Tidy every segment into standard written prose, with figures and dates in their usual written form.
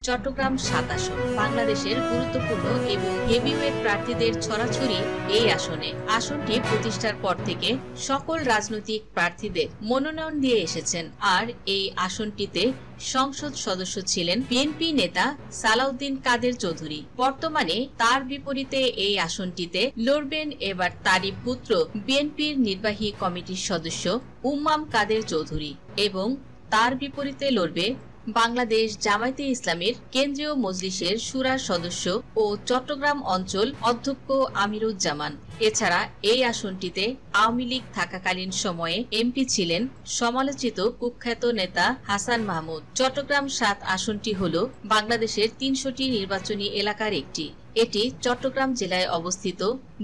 চট্টগ্রাম ৭ আসন বাংলাদেশের গুরুত্বপূর্ণ এবং হেভিওয়েট প্রার্থীদের ছড়াছড়ি এই আসনে। আসনটি প্রতিষ্ঠার পর থেকে সকল রাজনৈতিক প্রার্থীদের মনোনয়ন দিয়ে এসেছেন। আর এই আসনটিতে সংসদ সদস্য ছিলেন বিএনপি নেতা সালাউদ্দিন কাদের চৌধুরী। বর্তমানে তার বিপরীতে এই আসনটিতে লড়বেন এবার তারই পুত্র বিএনপির নির্বাহী কমিটির সদস্য উম্মাম কাদের চৌধুরী এবং তার বিপরীতে লড়বে বাংলাদেশ জামায়াতে ইসলামীর কেন্দ্রীয় মজলিসের শুরার সদস্য ও চট্টগ্রাম অঞ্চল অধ্যক্ষ আমিরুজ্জামান। এছাড়া এই আসনটিতে আওয়ামী লীগ থাকাকালীন সময়ে এমপি ছিলেন সমালোচিত কুখ্যাত নেতা হাসান মাহমুদ। চট্টগ্রাম ৭ আসনটি হল বাংলাদেশের ৩০০টি নির্বাচনী এলাকার একটি। এটি চট্টগ্রাম জেলায় অবস্থিত।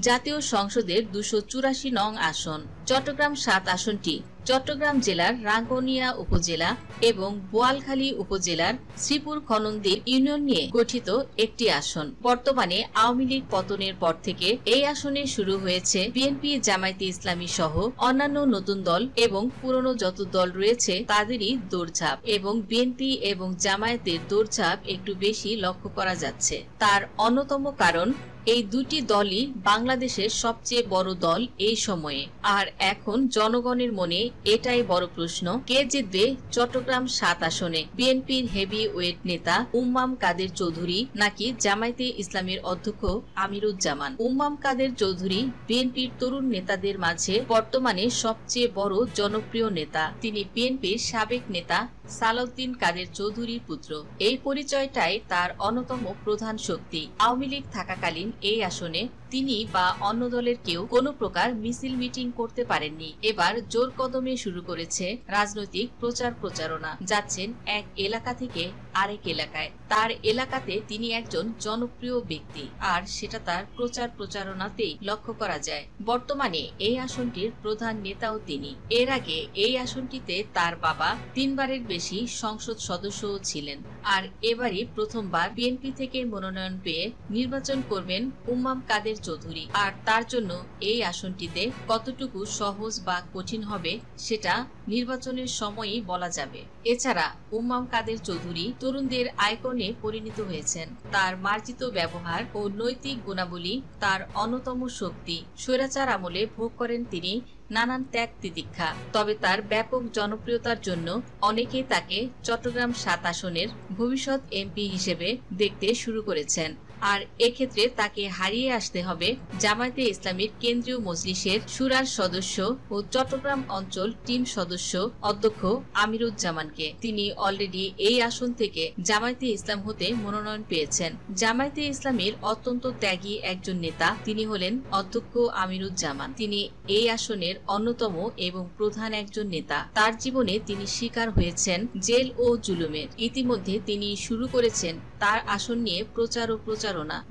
জাতীয় সংসদের ২৮৪ নং আসন। চট্টগ্রাম ৭ আসনটি চট্টগ্রাম জেলার রাঙ্গুনিয়া উপজেলা এবং বোয়ালখালী উপজেলার শ্রীপুর খননদ্বীপ ইউনিয়ন নিয়ে গঠিত একটি আসন। বর্তমানে আওয়ামী লীগ পতনের পর থেকে এই আসনে শুরু হয়েছে বিএনপি জামায়াতে ইসলামী সহ অন্যান্য নতুন দল এবং পুরনো যত দল রয়েছে তাদেরই দৌড়ঝাঁপ, এবং বিএনপি এবং জামায়াতের দৌড়ঝাঁপ একটু বেশি লক্ষ্য করা যাচ্ছে। তার অন্যতম কারণ এই দুটি দলই বাংলাদেশের সবচেয়ে বড় দল এই সময়ে। আর এখন জনগণের মনে এটাই বড় প্রশ্ন, কে জিতবে চট্টগ্রাম ৭ আসনে, বিএনপির হেভি ওয়েট নেতা উম্মাম কাদের চৌধুরী নাকি জামায়াতে ইসলামীর অধ্যক্ষ আমিরুজ্জামান। উম্মাম কাদের চৌধুরী বিএনপির তরুণ নেতাদের মাঝে বর্তমানে সবচেয়ে বড় জনপ্রিয় নেতা। তিনি বিএনপির সাবেক নেতা সালাউদ্দিন কাদের চৌধুরীর পুত্র। এই পরিচয়টাই তার অন্যতম প্রধান শক্তি। আওয়ামী লীগ থাকাকালীন এই আসনে তিনি বা অন্য দলের কেউ কোনো প্রকার মিছিল মিটিং করতে পারেননি। এবার জোর কদমে শুরু করেছে রাজনৈতিক প্রচার প্রচারণা। যাচ্ছেন এক এলাকা থেকে আরেক এলাকায়। তার এলাকাতে তিনি একজন জনপ্রিয় ব্যক্তি, আর সেটা তার প্রচার প্রচারণাতেই লক্ষ্য করা যায়। বর্তমানে এই আসনটির প্রধান নেতাও তিনি। এর আগে এই আসনটিতে তার বাবা ৩ বারের বেশি সংসদ সদস্যও ছিলেন। আর এবারই প্রথমবার বিএনপি থেকে মনোনয়ন পেয়ে নির্বাচন করবেন উম্মাম কাদের চৌধুরী। আর তার জন্য এই আসনটিতে কতটুকু সহজ বা কঠিন হবে সেটা নির্বাচনের সময়ই বলা যাবে। এছাড়া উম্মাম কাদের চৌধুরী তরুণদের আইকনে পরিণত হয়েছেন। তার মার্জিত ব্যবহার ও নৈতিক গুণাবলী তার অন্যতম শক্তি। স্বৈরাচার আমলে ভোগ করেন তিনি নানান ত্যাগ তিতিক্ষা। তবে তার ব্যাপক জনপ্রিয়তার জন্য অনেকেই তাকে চট্টগ্রাম ৭ আসনের ভবিষ্যৎ এমপি হিসেবে দেখতে শুরু করেছেন। আর এক্ষেত্রে তাকে হারিয়ে আসতে হবে জামায়াতে ইসলামীর কেন্দ্রীয় মজলিসের শুরার সদস্য ও চট্টগ্রাম অঞ্চল টিম সদস্য অধ্যক্ষ আমিরুজ্জামানকে। তিনি অলরেডি এই আসন থেকে জামায়াতে ইসলাম হতে মনোনয়ন পেয়েছেন। জামায়াতে ইসলামীর অত্যন্ত ত্যাগী একজন নেতা তিনি হলেন অধ্যক্ষ আমিরুজ্জামান। তিনি এই আসনের অন্যতম এবং প্রধান একজন নেতা। তার জীবনে তিনি শিকার হয়েছেন জেল ও জুলুমের। ইতিমধ্যে তিনি শুরু করেছেন তার আসন নিয়ে প্রচার ও প্রচারণা।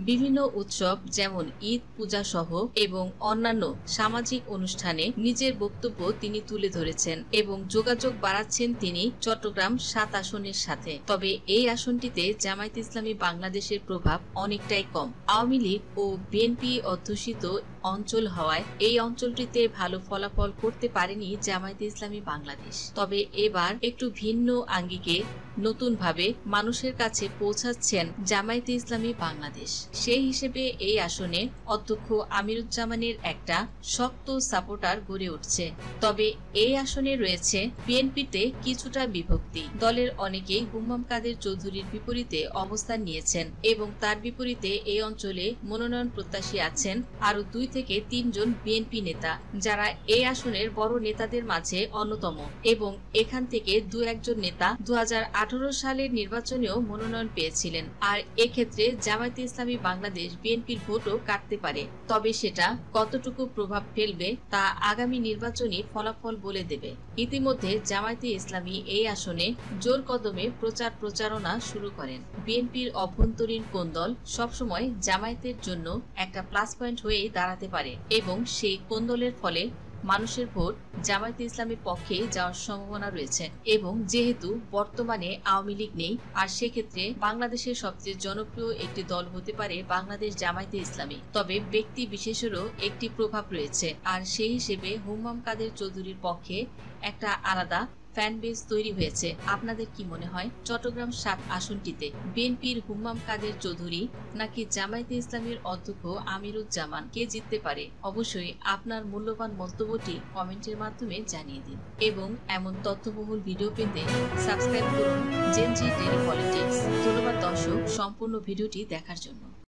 বিভিন্ন উৎসব যেমন ঈদ, পূজা সহ এবং অন্যান্য সামাজিক অনুষ্ঠানে নিজের বক্তব্য তিনি তুলে ধরেছেন এবং যোগাযোগ বাড়াচ্ছেন তিনি চট্টগ্রাম ৭ আসনের সাথে। তবে এই আসনটিতে জামায়াতে ইসলামী বাংলাদেশের প্রভাব অনেকটাই কম। আওয়ামী লীগ ও বিএনপি অধ্যুষিত অঞ্চল হওয়ায় এই অঞ্চলটিতে ভালো ফলাফল করতে পারেনি জামায়াতে ইসলামী বাংলাদেশ। তবে এবার একটু ভিন্ন আঙ্গিকে নতুন ভাবে মানুষের কাছে পৌঁছাচ্ছেন জামায়াতে ইসলামী বাংলাদেশ। সেই হিসেবে এই আসনে অধ্যক্ষ আমিরুজ্জামানের একটা শক্ত সাপোর্টার গড়ে উঠছে। তবে এই আসনে রয়েছে বিএনপিতে কিছুটা বিভক্তি। দলের অনেকেই উম্মাম কাদের চৌধুরীর বিপরীতে অবস্থান নিয়েছেন এবং তার বিপরীতে এই অঞ্চলে মনোনয়ন প্রত্যাশী আছেন আরো ২ থেকে ৩ জন বিএনপি নেতা, যারা এই আসনের বড় নেতাদের মাঝে অন্যতম। এবং এখান থেকে ২-১ জন নেতা ২০১৮ সালের নির্বাচনেও মনোনয়ন পেয়েছিলেন। আর এক্ষেত্রে জামায়াতে ইসলামী বাংলাদেশ বিএনপির ভোটও কাটতে পারে। তবে সেটা কতটুকু প্রভাব ফেলবে তা আগামী নির্বাচনী ফলাফল বলে দেবে। ইতিমধ্যে জামায়াতে ইসলামী এই আসনে জোর কদমে প্রচার প্রচারণা শুরু করেন। বিএনপির অভ্যন্তরীণ কোন দল সবসময় জামায়াতের জন্য একটা প্লাস পয়েন্ট হয়ে দাঁড়াতে পারে এবং সেই কোন দলের ফলে মানুষের ভোট জামায়াতে ইসলামের পক্ষে যাওয়ার সম্ভাবনা রয়েছে। এবং যেহেতু বর্তমানে আওয়ামী লীগ নেই, আর সেক্ষেত্রে বাংলাদেশের সবচেয়ে জনপ্রিয় একটি দল হতে পারে বাংলাদেশ জামায়াতে ইসলামী। তবে ব্যক্তি বিশেষেরও একটি প্রভাব রয়েছে, আর সেই হিসেবে উম্মাম কাদের চৌধুরীর পক্ষে একটা আলাদা ফ্যান বেস তৈরি হয়েছে। আপনাদের কি মনে হয় চট্টগ্রাম ৭ আসনটিতে বিএনপির হুম্মাম কাদের চৌধুরী নাকি জামায়াতে ইসলামীর অধ্যক্ষ আমিরুজ্জামান কে জিততে পারে? অবশ্যই আপনার মূল্যবান মন্তব্যটি কমেন্টের মাধ্যমে জানিয়ে দিন এবং এমন তথ্যবহুল ভিডিও পেতে সাবস্ক্রাইব করুন জেনজি ডেইলি পলিটিক্স। ধন্যবাদ দর্শক সম্পূর্ণ ভিডিওটি দেখার জন্য।